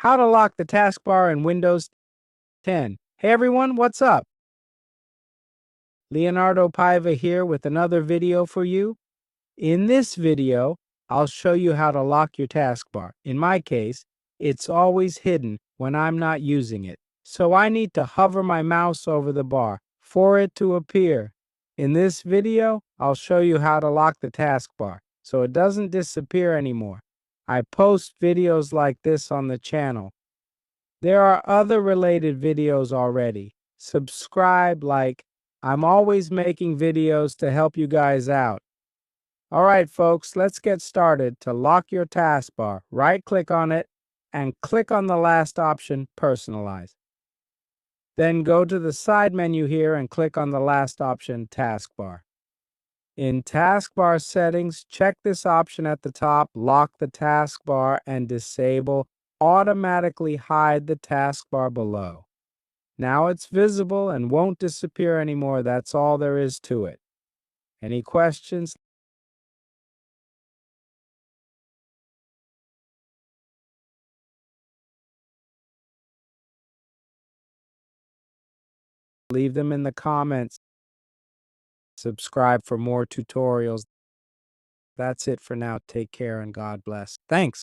How to lock the taskbar in Windows 10. Hey everyone, what's up? Leonardo Paiva here with another video for you. In this video, I'll show you how to lock your taskbar. In my case, it's always hidden when I'm not using it. So I need to hover my mouse over the bar for it to appear. In this video, I'll show you how to lock the taskbar so it doesn't disappear anymore. I post videos like this on the channel. There are other related videos already. Subscribe, like. I'm always making videos to help you guys out. All right, folks, let's get started. To lock your taskbar, right-click on it and click on the last option, Personalize. Then go to the side menu here and click on the last option, Taskbar. In Taskbar settings, check this option at the top, Lock the Taskbar, and disable Automatically Hide the Taskbar below. Now it's visible and won't disappear anymore. That's all there is to it. Any questions? Leave them in the comments. Subscribe for more tutorials. That's it for now. Take care and God bless. Thanks.